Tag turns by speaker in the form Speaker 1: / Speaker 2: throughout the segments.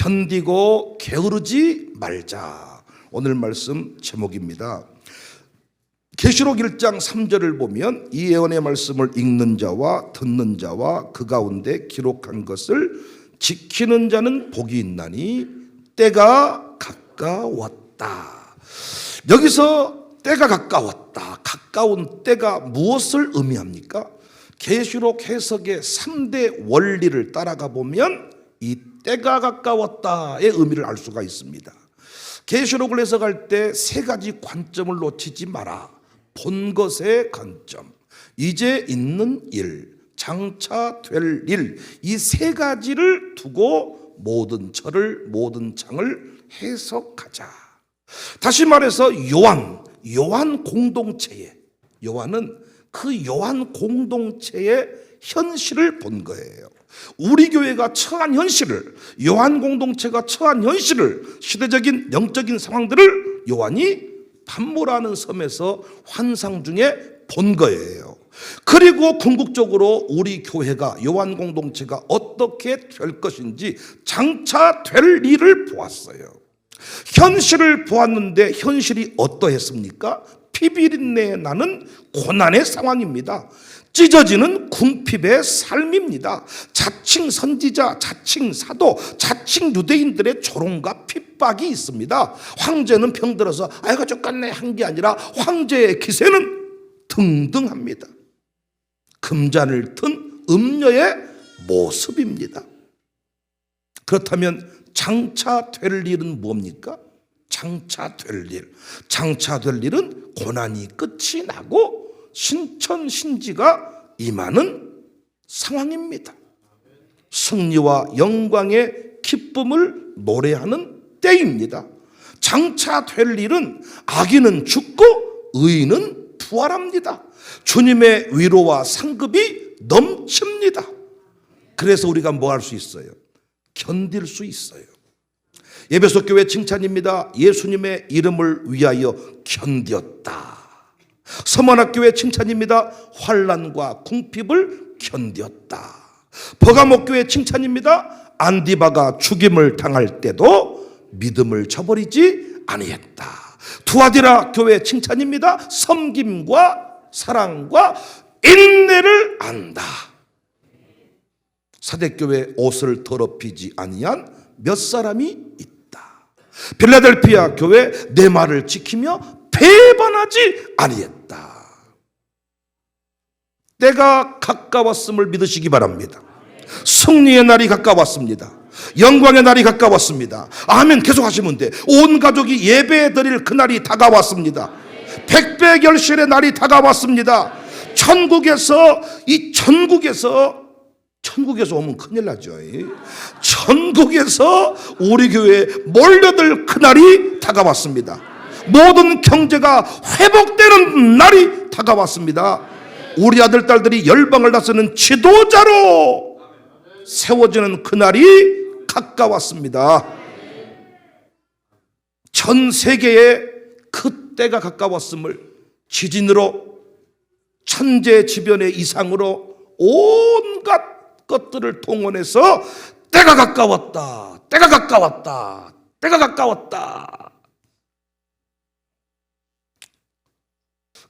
Speaker 1: 견디고 게으르지 말자. 오늘 말씀 제목입니다. 계시록 1장 3절을 보면 이 예언의 말씀을 읽는 자와 듣는 자와 그 가운데 기록한 것을 지키는 자는 복이 있나니 때가 가까웠다. 여기서 때가 가까웠다, 가까운 때가 무엇을 의미합니까? 계시록 해석의 3대 원리를 따라가 보면 이 때가 가까웠다의 의미를 알 수가 있습니다. 계시록을 해석할 때 세 가지 관점을 놓치지 마라. 본 것의 관점, 이제 있는 일, 장차 될 일, 이 세 가지를 두고 모든 철을, 모든 장을 해석하자. 다시 말해서 요한 공동체에, 요한은 그 요한 공동체의 현실을 본 거예요. 우리 교회가 처한 현실을, 요한 공동체가 처한 현실을, 시대적인 영적인 상황들을 요한이 pat모라는 섬에서 환상 중에 본 거예요. 그리고 궁극적으로 우리 교회가, 요한 공동체가 어떻게 될 것인지 장차 될 일을 보았어요. 현실을 보았는데 현실이 어떠했습니까? 피비린내 나는 고난의 상황입니다. 찢어지는 궁핍의 삶입니다. 자칭 선지자, 자칭 사도, 자칭 유대인들의 조롱과 핍박이 있습니다. 황제는 병들어서 아이고 죽겠네 한 게 아니라 황제의 기세는 등등합니다. 금잔을 튼 음녀의 모습입니다. 그렇다면 장차 될 일은 뭡니까? 장차 될 일은 고난이 끝이 나고 신천신지가 임하는 상황입니다. 승리와 영광의 기쁨을 노래하는 때입니다. 장차 될 일은 악인은 죽고 의인은 부활합니다. 주님의 위로와 상급이 넘칩니다. 그래서 우리가 뭐 할 수 있어요? 견딜 수 있어요. 에베소 교회 칭찬입니다. 예수님의 이름을 위하여 견뎠다. 서머나교회 칭찬입니다. 환난과 궁핍을 견뎠다. 버가모교회 칭찬입니다. 안디바가 죽임을 당할 때도 믿음을 저버리지 아니했다. 두아디라 교회 칭찬입니다. 섬김과 사랑과 인내를 안다. 사대교회 옷을 더럽히지 아니한 몇 사람이 있다. 필라델피아 교회 내 말을 지키며 배반하지 아니했다. 때가 가까웠음을 믿으시기 바랍니다. 승리의 날이 가까웠습니다. 영광의 날이 가까웠습니다. 아멘. 계속 하시면 돼. 온 가족이 예배 드릴 그날이 다가왔습니다. 백배결실의 날이 다가왔습니다. 천국에서 오면 큰일 나죠. 천국에서 우리 교회에 몰려들 그날이 다가왔습니다. 모든 경제가 회복되는 날이 다가왔습니다. 우리 아들 딸들이 열방을 다스리는 지도자로 세워지는 그날이 가까웠습니다. 전 세계에 그 때가 가까웠음을 지진으로, 천재지변의 이상으로 온갖 것들을 동원해서 때가 가까웠다, 때가 가까웠다, 때가 가까웠다.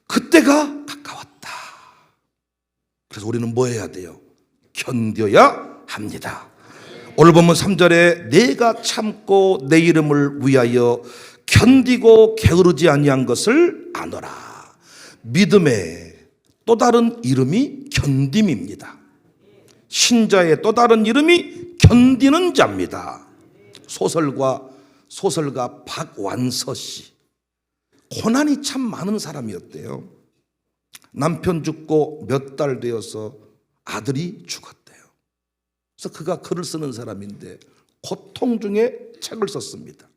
Speaker 1: 그때가 가까웠다. 그래서 우리는 뭐 해야 돼요? 견뎌야 합니다. 오늘 본문 3절에 내가 참고 내 이름을 위하여 견디고 게으르지 아니한 것을 아노라. 믿음의 또 다른 이름이 견딤입니다. 신자의 또 다른 이름이 견디는 자입니다. 소설가 박완서 씨, 고난이 참 많은 사람이었대요. 남편 죽고 몇 달 되어서 아들이 죽었대요. 그래서 그가 글을 쓰는 사람인데 고통 중에 책을 썼습니다.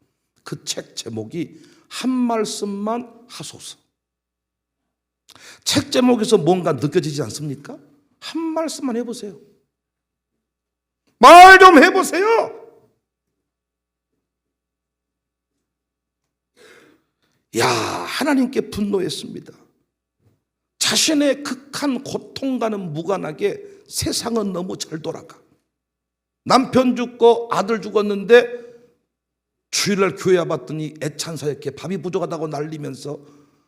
Speaker 1: 그 책 제목이 한 말씀만 하소서. 책 제목에서 뭔가 느껴지지 않습니까? 한 말씀만 해보세요. 말 좀 해보세요. 야, 하나님께 분노했습니다. 자신의 극한 고통과는 무관하게 세상은 너무 잘 돌아가. 남편 죽고 아들 죽었는데 주일날 교회 와봤더니 애찬사였게 밥이 부족하다고 난리면서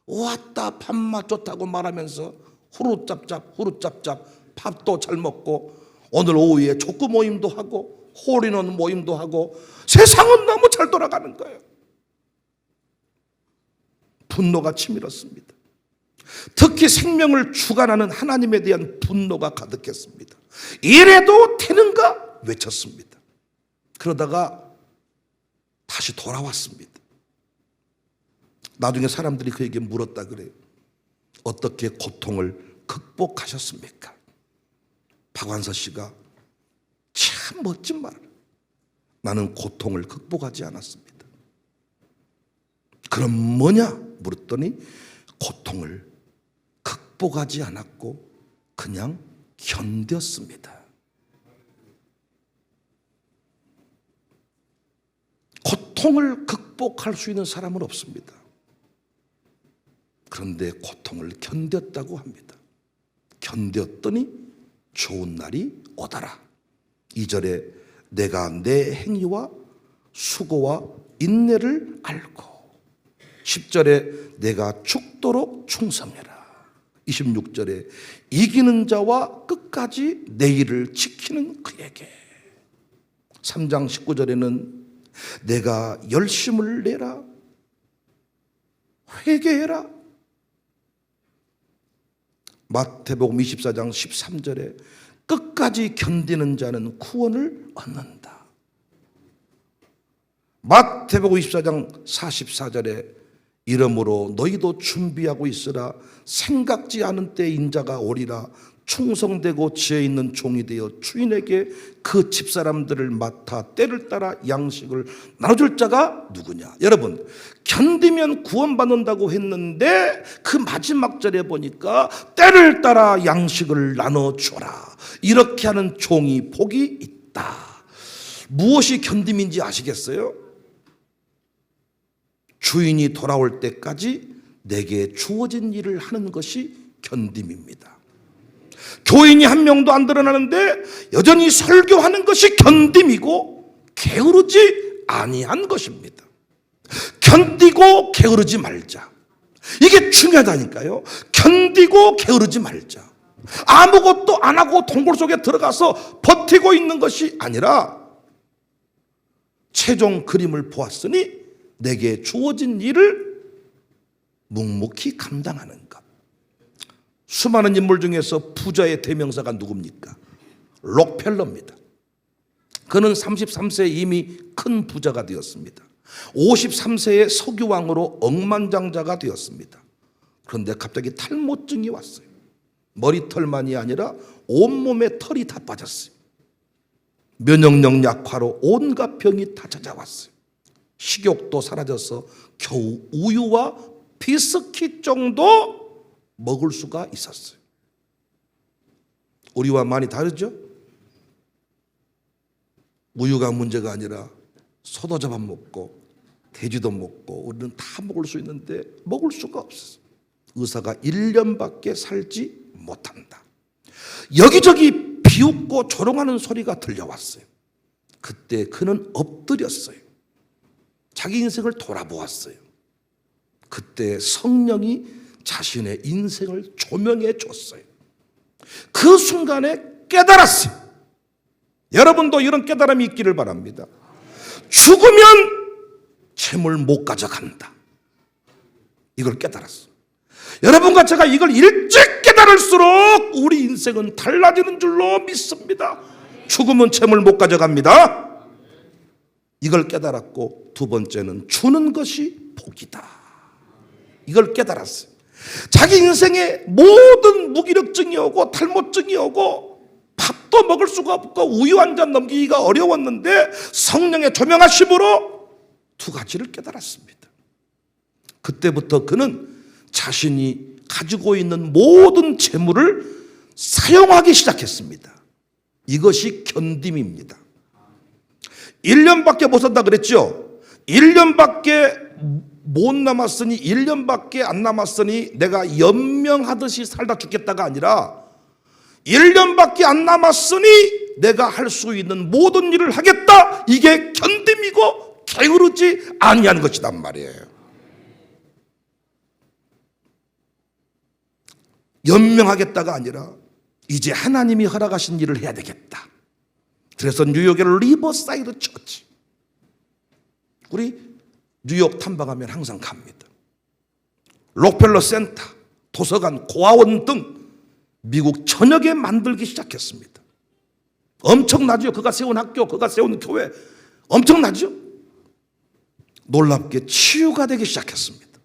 Speaker 1: 왔다 밥맛 좋다고 말하면서 후루짭짭 밥도 잘 먹고 오늘 오후에 족구 모임도 하고 홀인원 모임도 하고 세상은 너무 잘 돌아가는 거예요. 분노가 치밀었습니다. 특히 생명을 주관하는 하나님에 대한 분노가 가득했습니다. 이래도 되는가 외쳤습니다. 그러다가 다시 돌아왔습니다. 나중에 사람들이 그에게 물었다 그래요. 어떻게 고통을 극복하셨습니까? 박완서 씨가 참 멋진 말을, 나는 고통을 극복하지 않았습니다. 그럼 뭐냐 물었더니 고통을 극복하지 않았고 그냥 견뎠습니다. 고통을 극복할 수 있는 사람은 없습니다. 그런데 고통을 견뎠다고 합니다. 견뎠더니 좋은 날이 오더라. 2절에 내가 내 행위와 수고와 인내를 알고, 10절에 내가 죽도록 충성해라. 26절에 이기는 자와 끝까지 내 일을 지키는 그에게. 3장 19절에는 내가 열심을 내라, 회개해라. 마태복음 24장 13절에 끝까지 견디는 자는 구원을 얻는다. 마태복음 24장 44절에 이러므로 너희도 준비하고 있으라. 생각지 않은 때 인자가 오리라. 충성되고 지혜 있는 종이 되어 주인에게 그 집사람들을 맡아 때를 따라 양식을 나눠줄 자가 누구냐. 여러분, 견디면 구원받는다고 했는데 그 마지막 절에 보니까 때를 따라 양식을 나눠줘라. 이렇게 하는 종이 복이 있다. 무엇이 견딤인지 아시겠어요? 주인이 돌아올 때까지 내게 주어진 일을 하는 것이 견딤입니다. 교인이 한 명도 안 드러나는데 여전히 설교하는 것이 견딤이고 게으르지 아니한 것입니다. 견디고 게으르지 말자. 이게 중요하다니까요. 견디고 게으르지 말자. 아무것도 안 하고 동굴 속에 들어가서 버티고 있는 것이 아니라 최종 그림을 보았으니 내게 주어진 일을 묵묵히 감당하는 것. 수많은 인물 중에서 부자의 대명사가 누굽니까? 록펠러입니다. 그는 33세에 이미 큰 부자가 되었습니다. 53세에 석유왕으로 억만장자가 되었습니다. 그런데 갑자기 탈모증이 왔어요. 머리털만이 아니라 온몸에 털이 다 빠졌어요. 면역력 약화로 온갖 병이 다 찾아왔어요. 식욕도 사라져서 겨우 우유와 비스킷 정도 먹을 수가 있었어요. 우리와 많이 다르죠? 우유가 문제가 아니라 소도 잡아 먹고 돼지도 먹고 우리는 다 먹을 수 있는데 먹을 수가 없었어요. 의사가 1년밖에 살지 못한다. 여기저기 비웃고 조롱하는 소리가 들려왔어요. 그때 그는 엎드렸어요. 자기 인생을 돌아보았어요. 그때 성령이 자신의 인생을 조명해 줬어요. 그 순간에 깨달았어요. 여러분도 이런 깨달음이 있기를 바랍니다. 죽으면 재물 못 가져간다. 이걸 깨달았어. 여러분과 제가 이걸 일찍 깨달을수록 우리 인생은 달라지는 줄로 믿습니다. 죽으면 재물 못 가져갑니다. 이걸 깨달았고, 두 번째는 주는 것이 복이다. 이걸 깨달았어요. 자기 인생에 모든 무기력증이 오고 탈모증이 오고 밥도 먹을 수가 없고 우유 한 잔 넘기기가 어려웠는데 성령의 조명하심으로 두 가지를 깨달았습니다. 그때부터 그는 자신이 가지고 있는 모든 재물을 사용하기 시작했습니다. 이것이 견딤입니다. 1년밖에 못 산다 그랬죠? 1년밖에 못 남았으니 1년밖에 안 남았으니 내가 연명하듯이 살다 죽겠다가 아니라 1년밖에 안 남았으니 내가 할 수 있는 모든 일을 하겠다. 이게 견딤이고 게으르지 아니하는 것이란 말이에요. 연명하겠다가 아니라 이제 하나님이 허락하신 일을 해야 되겠다. 그래서 뉴욕의 리버사이드 처치, 우리 뉴욕 탐방하면 항상 갑니다. 록펠러 센터, 도서관, 고아원 등 미국 전역에 만들기 시작했습니다. 엄청나죠? 그가 세운 학교, 그가 세운 교회, 엄청나죠? 놀랍게 치유가 되기 시작했습니다.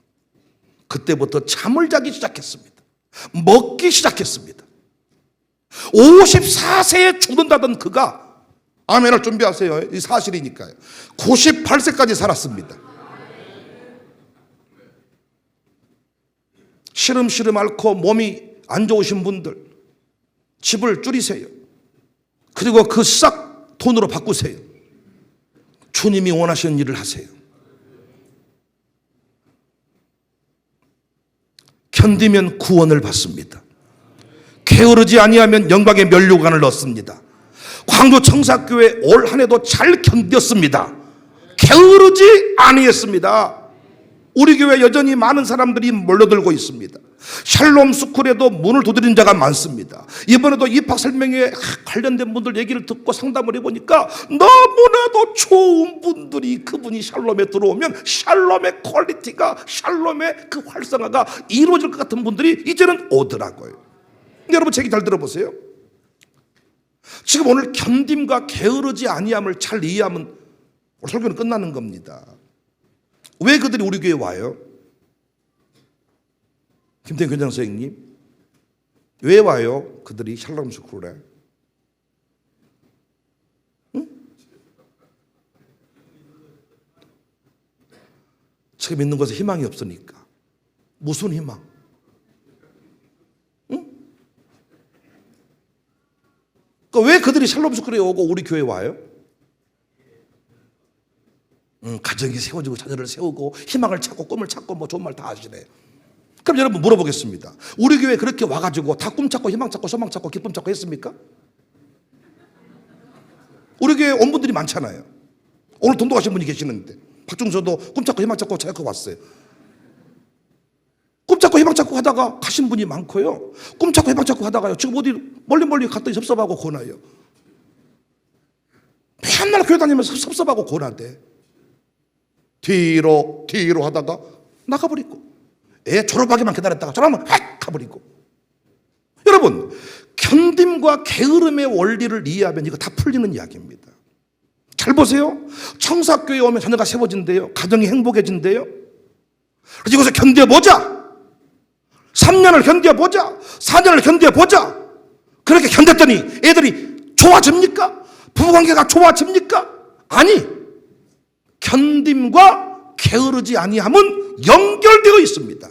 Speaker 1: 그때부터 잠을 자기 시작했습니다. 먹기 시작했습니다. 54세에 죽는다던 그가, 아멘을 준비하세요. 이 사실이니까요. 98세까지 살았습니다. 시름시름 앓고 몸이 안 좋으신 분들 집을 줄이세요. 그리고 그 싹 돈으로 바꾸세요. 주님이 원하시는 일을 하세요. 견디면 구원을 받습니다. 게으르지 아니하면 영광의 면류관을 얻습니다. 광주 청사교회 올 한 해도 잘 견뎠습니다. 게으르지 아니했습니다. 우리 교회 여전히 많은 사람들이 몰려들고 있습니다. 샬롬 스쿨에도 문을 두드린 자가 많습니다. 이번에도 입학 설명회에 관련된 분들 얘기를 듣고 상담을 해보니까 너무나도 좋은 분들이, 그분이 샬롬에 들어오면 샬롬의 퀄리티가, 샬롬의 그 활성화가 이루어질 것 같은 분들이 이제는 오더라고요. 여러분 제 얘기 잘 들어보세요. 지금 오늘 견딤과 게으르지 아니함을 잘 이해하면 오늘 설교는 끝나는 겁니다. 왜 그들이 우리 교회에 와요? 김태현 교장 선생님, 왜 와요? 그들이 샬롬 스쿨에. 응? 지금 있는 것에 희망이 없으니까. 무슨 희망? 응? 그러니까 왜 그들이 샬롬 스쿨에 오고 우리 교회에 와요? 가정이 세워지고 자녀를 세우고 희망을 찾고 꿈을 찾고 뭐 좋은 말 다 하시네. 그럼 여러분 물어보겠습니다. 우리 교회 그렇게 와가지고 다 꿈 찾고 희망 찾고 소망 찾고 기쁨 찾고 했습니까? 우리 교회 온 분들이 많잖아요. 오늘 돈도 가신 분이 계시는데 박중서도 꿈 찾고 희망 찾고 자꾸 왔어요. 꿈 찾고 희망 찾고 하다가 가신 분이 많고요. 꿈 찾고 희망 찾고 하다가요, 지금 어디 멀리 갔더니 섭섭하고 고나요. 맨날 교회 다니면서 섭섭하고 고나대. 뒤로 하다가 나가버리고, 애 졸업하기만 기다렸다가 졸업하면 획 가버리고. 여러분, 견딤과 게으름의 원리를 이해하면 이거 다 풀리는 이야기입니다. 잘 보세요. 청사교회에 오면 자녀가 세워진대요. 가정이 행복해진대요. 그래서 이것을 견뎌보자. 3년을 견뎌보자. 4년을 견뎌보자. 그렇게 견뎠더니 애들이 좋아집니까? 부부관계가 좋아집니까? 아니, 견딤과 게으르지 아니함은 연결되어 있습니다.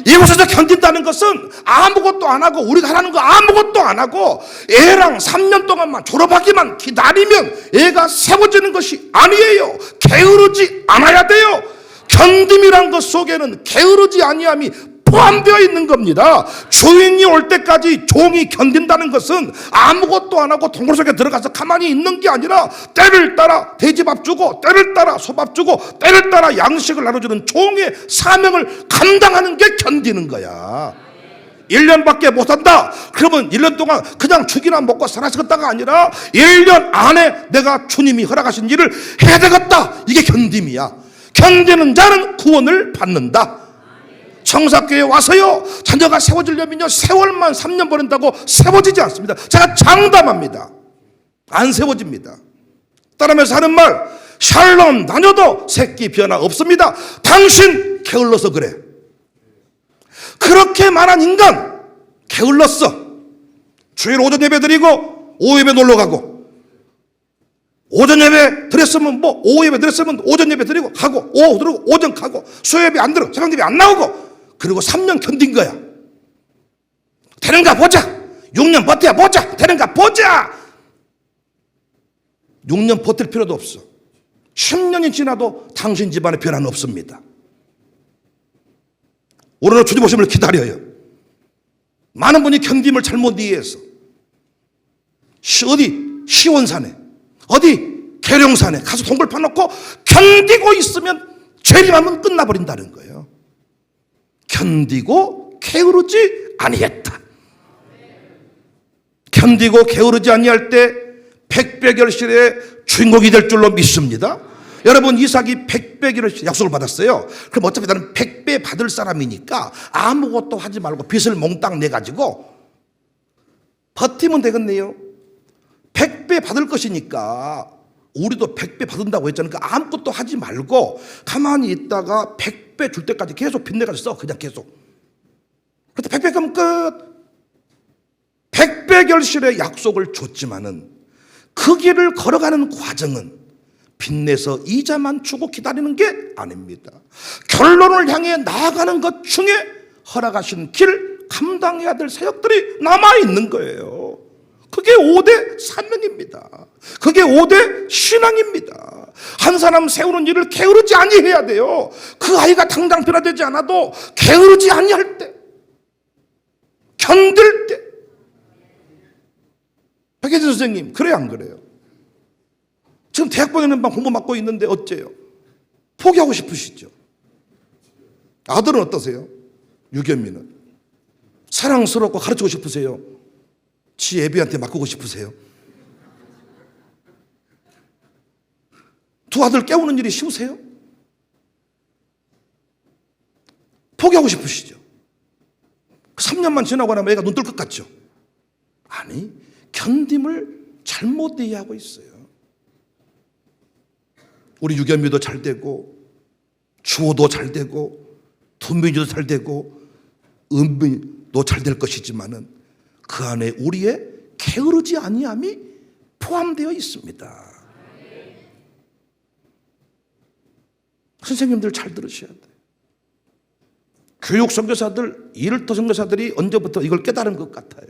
Speaker 1: 이곳에서 견딘다는 것은 아무것도 안 하고, 우리가 하라는 거 아무것도 안 하고 애랑 3년 동안만 졸업하기만 기다리면 애가 세워지는 것이 아니에요. 게으르지 않아야 돼요. 견딤이란 것 속에는 게으르지 아니함이 포함되어 있는 겁니다. 주인이 올 때까지 종이 견딘다는 것은 아무것도 안 하고 동굴 속에 들어가서 가만히 있는 게 아니라 때를 따라 돼지밥 주고, 때를 따라 소밥 주고, 때를 따라 양식을 나눠주는 종의 사명을 감당하는 게 견디는 거야. 1년밖에 못 한다. 그러면 1년 동안 그냥 죽이나 먹고 살아서겠다가 아니라 1년 안에 내가 주님이 허락하신 일을 해야 되겠다. 이게 견딤이야. 견디는 자는 구원을 받는다. 청사교회에 와서요, 자녀가 세워지려면요, 세월만 3년 보낸다고 세워지지 않습니다. 제가 장담합니다. 안 세워집니다. 따라하면서 하는 말, 샬롬 다녀도 새끼 변화 없습니다. 당신 게을러서 그래. 그렇게 말한 인간 게을렀어. 주일 오전 예배 드리고 오후 예배 놀러 가고, 오전 예배 드렸으면 뭐 오후 예배 드렸으면 오전 예배 드리고 가고, 오후 들어오고 오전 가고, 수요 예배 안 들어, 새벽 예배 안 나오고, 그리고 3년 견딘 거야. 되는가 보자. 6년 버텨 보자. 되는가 보자. 6년 버틸 필요도 없어. 10년이 지나도 당신 집안에 변화는 없습니다. 오늘은 주님 오심을 기다려요. 많은 분이 견딤을 잘못 이해해서 어디 시원산에, 어디 계룡산에 가서 동굴 파놓고 견디고 있으면 죄림하면 끝나버린다는 거예요. 견디고 게으르지 아니했다. 견디고 게으르지 아니할 때 백배결실의 주인공이 될 줄로 믿습니다. 여러분, 이삭이 백배결실 약속을 받았어요. 그럼 어차피 나는 100배 받을 사람이니까 아무것도 하지 말고 빚을 몽땅 내가지고 버티면 되겠네요. 100배 받을 것이니까 우리도 100배 받는다고 했잖아요. 그러니까 아무것도 하지 말고 가만히 있다가 100배 줄 때까지 계속 빚내가지고 써. 그냥 계속. 그래서 100배 가면 끝. 100배 결실의 약속을 줬지만은 그 길을 걸어가는 과정은 빚내서 이자만 주고 기다리는 게 아닙니다. 결론을 향해 나아가는 것 중에 허락하신 길 감당해야 될 사역들이 남아있는 거예요. 그게 5대 사명입니다. 그게 5대 신앙입니다. 한 사람 세우는 일을 게으르지 아니해야 돼요. 그 아이가 당장 변화되지 않아도 게으르지 아니할 때, 견딜 때. 백혜진 선생님, 그래요 안 그래요? 지금 대학 보내는 방 공부 맡고 있는데 어째요? 포기하고 싶으시죠? 아들은 어떠세요? 유겸이는 사랑스럽고 가르치고 싶으세요? 지 애비한테 맡기고 싶으세요? 두 아들 깨우는 일이 쉬우세요? 포기하고 싶으시죠? 3년만 지나고 나면 애가 눈 뜰 것 같죠? 아니, 견딤을 잘못 이해하고 있어요. 우리 유겸이도 잘 되고 주호도 잘 되고 돈민이도 잘 되고 은민도 잘 될 것이지만은 그 안에 우리의 게으르지 아니함이 포함되어 있습니다. 선생님들 잘 들으셔야 돼요. 교육 선교사들, 일터 선교사들이 언제부터 이걸 깨달은 것 같아요.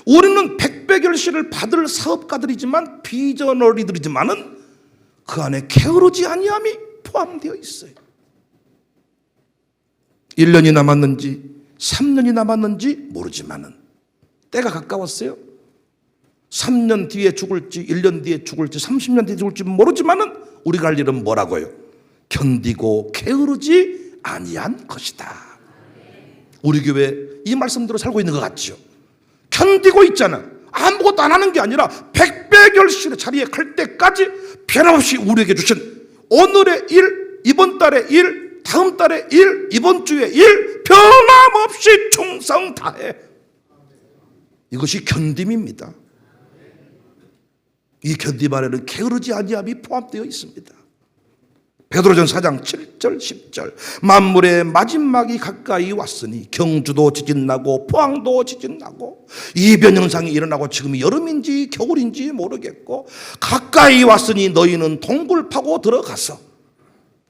Speaker 1: 우리는 백배결실을 받을 사업가들이지만 비저널리들이지만은 그 안에 게으르지 아니함이 포함되어 있어요. 1년이 남았는지 3년이 남았는지 모르지만은 때가 가까웠어요. 3년 뒤에 죽을지 1년 뒤에 죽을지 30년 뒤에 죽을지 모르지만은 우리가 할 일은 뭐라고요? 견디고 게으르지 아니한 것이다. 우리 교회 이 말씀대로 살고 있는 것 같죠? 견디고 있잖아. 아무것도 안 하는 게 아니라 백배결실의 자리에 갈 때까지 변함없이 우리에게 주신 오늘의 일, 이번 달의 일, 다음 달의 일, 이번 주의 일 변함없이 충성 다해. 이것이 견딤입니다. 이 견딤 안에는 게으르지 아니함이 포함되어 있습니다. 베드로전 4장 7절 10절 만물의 마지막이 가까이 왔으니 경주도 지진나고 포항도 지진나고 이변 현상이 일어나고 지금이 여름인지 겨울인지 모르겠고 가까이 왔으니 너희는 동굴 파고 들어가서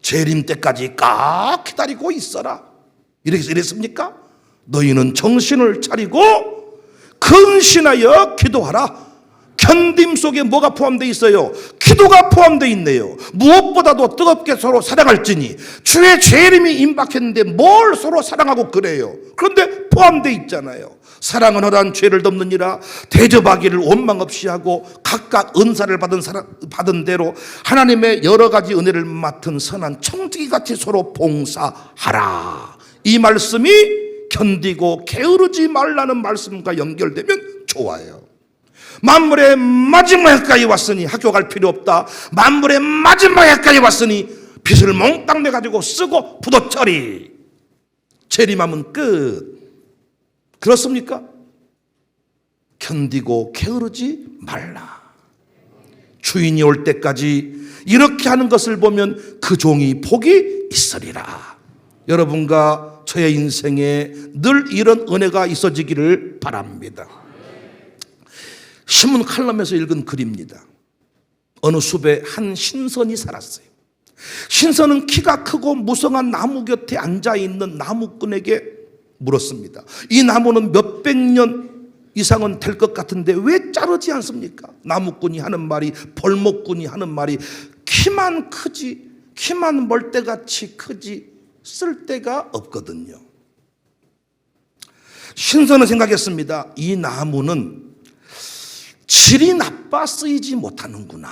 Speaker 1: 재림 때까지 꽉 기다리고 있어라. 이랬습니까? 너희는 정신을 차리고 근신하여 기도하라. 견딤 속에 뭐가 포함되어 있어요? 기도가 포함되어 있네요. 무엇보다도 뜨겁게 서로 사랑할지니 주의 재림이 임박했는데 뭘 서로 사랑하고 그래요? 그런데 포함되어 있잖아요. 사랑은 허다한 죄를 덮느니라. 대접하기를 원망 없이 하고 각각 은사를 받은 대로 하나님의 여러 가지 은혜를 맡은 선한 청지기같이 서로 봉사하라. 이 말씀이 견디고 게으르지 말라는 말씀과 연결되면 좋아요. 만물의 마지막에까지 왔으니 학교 갈 필요 없다. 만물의 마지막에까지 왔으니 빚을 몽땅 내가지고 쓰고 부도처리. 재림하면 끝. 그렇습니까? 견디고 게으르지 말라. 주인이 올 때까지 이렇게 하는 것을 보면 그 종이 복이 있으리라. 여러분과 저의 인생에 늘 이런 은혜가 있어지기를 바랍니다. 신문 칼럼에서 읽은 글입니다. 어느 숲에 한 신선이 살았어요. 신선은 키가 크고 무성한 나무 곁에 앉아있는 나무꾼에게 물었습니다. 이 나무는 몇백 년 이상은 될 것 같은데 왜 자르지 않습니까? 나무꾼이 하는 말이, 벌목꾼이 하는 말이 키만 크지, 키만 멀대같이 크지 쓸 데가 없거든요. 신선은 생각했습니다. 이 나무는 질이 나빠 쓰이지 못하는구나.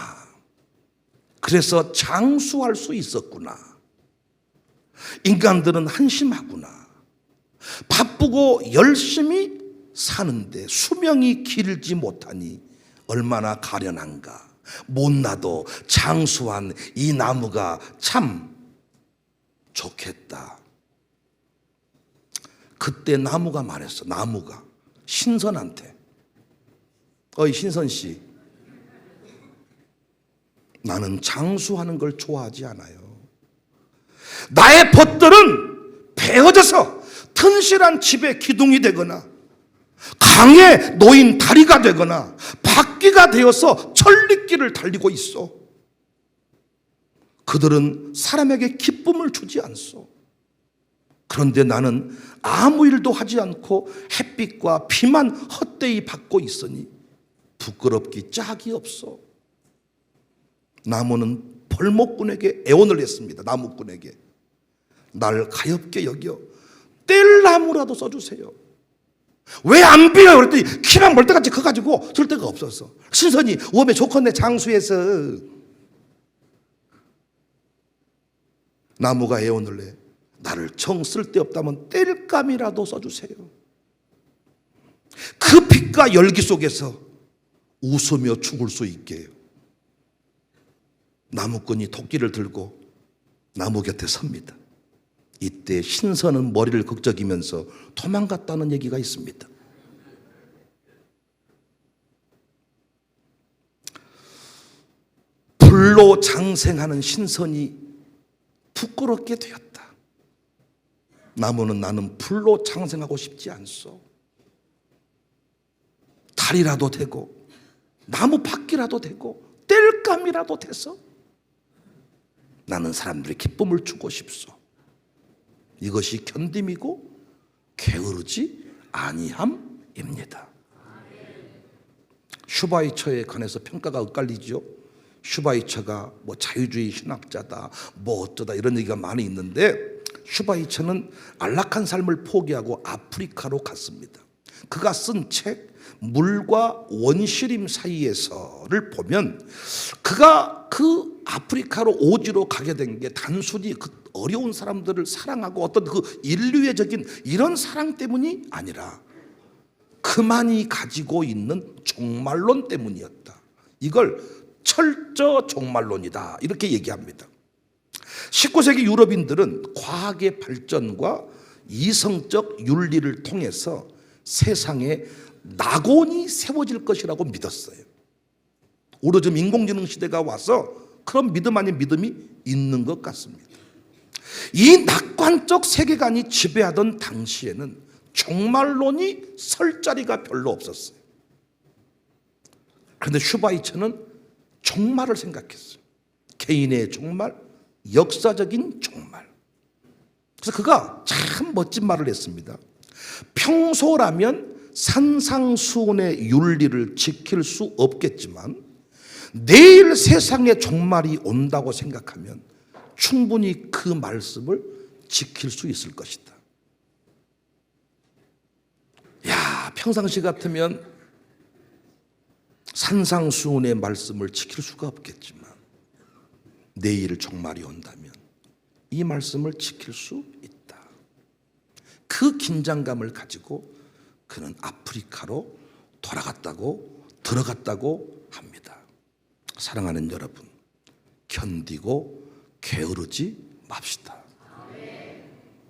Speaker 1: 그래서 장수할 수 있었구나. 인간들은 한심하구나. 바쁘고 열심히 사는데 수명이 길지 못하니 얼마나 가련한가. 못나도 장수한 이 나무가 참 좋겠다. 그때 나무가 말했어. 나무가 신선한테, 어이 신선씨, 나는 장수하는 걸 좋아하지 않아요. 나의 벗들은 베어져서 튼실한 집의 기둥이 되거나 강에 놓인 다리가 되거나 바퀴가 되어서 천리길을 달리고 있어. 그들은 사람에게 기쁨을 주지 않소. 그런데 나는 아무 일도 하지 않고 햇빛과 비만 헛되이 받고 있으니 부끄럽기 짝이 없어. 나무는 벌목꾼에게 애원을 했습니다. 나무꾼에게 날 가엾게 여겨 뗄나무라도 써주세요. 왜 안 빌어요? 그랬더니 키만 멀때같이 커가지고 쓸 데가 없었어. 신선이 웜에 좋겠네 장수해서. 나무가 애원을 해. 나를 정 쓸데없다면 뗄감이라도 써주세요. 그 빛과 열기 속에서 웃으며 죽을 수 있게 나무꾼이 도끼를 들고 나무 곁에 섭니다. 이때 신선은 머리를 극적이면서 도망갔다는 얘기가 있습니다. 불로 장생하는 신선이 부끄럽게 되었다. 나무는 나는 불로 장생하고 싶지 않소. 달이라도 되고 나무 바퀴라도 되고 뗄감이라도 돼서 나는 사람들의 기쁨을 주고 싶소. 이것이 견딤이고 게으르지 아니함입니다. 슈바이처에 관해서 평가가 엇갈리죠. 슈바이처가 뭐 자유주의 신학자다, 뭐 어쩌다 이런 얘기가 많이 있는데, 슈바이처는 안락한 삶을 포기하고 아프리카로 갔습니다. 그가 쓴 책 물과 원시림 사이에서를 보면 그가 그 아프리카로 오지로 가게 된 게 단순히 그 어려운 사람들을 사랑하고 어떤 그 인류애적인 이런 사랑 때문이 아니라 그만이 가지고 있는 종말론 때문이었다. 이걸 철저 종말론이다 이렇게 얘기합니다. 19세기 유럽인들은 과학의 발전과 이성적 윤리를 통해서 세상에 낙원이 세워질 것이라고 믿었어요. 오로지 인공지능 시대가 와서 그런 믿음 아닌 믿음이 있는 것 같습니다. 이 낙관적 세계관이 지배하던 당시에는 종말론이 설 자리가 별로 없었어요. 그런데 슈바이처는 종말을 생각했어요. 개인의 종말, 역사적인 종말. 그래서 그가 참 멋진 말을 했습니다. 평소라면 산상수훈의 윤리를 지킬 수 없겠지만 내일 세상의 종말이 온다고 생각하면 충분히 그 말씀을 지킬 수 있을 것이다. 야, 평상시 같으면 산상수훈의 말씀을 지킬 수가 없겠지만 내일 종말이 온다면 이 말씀을 지킬 수 있다. 그 긴장감을 가지고 그는 아프리카로 들어갔다고 합니다. 사랑하는 여러분, 견디고 게으르지 맙시다.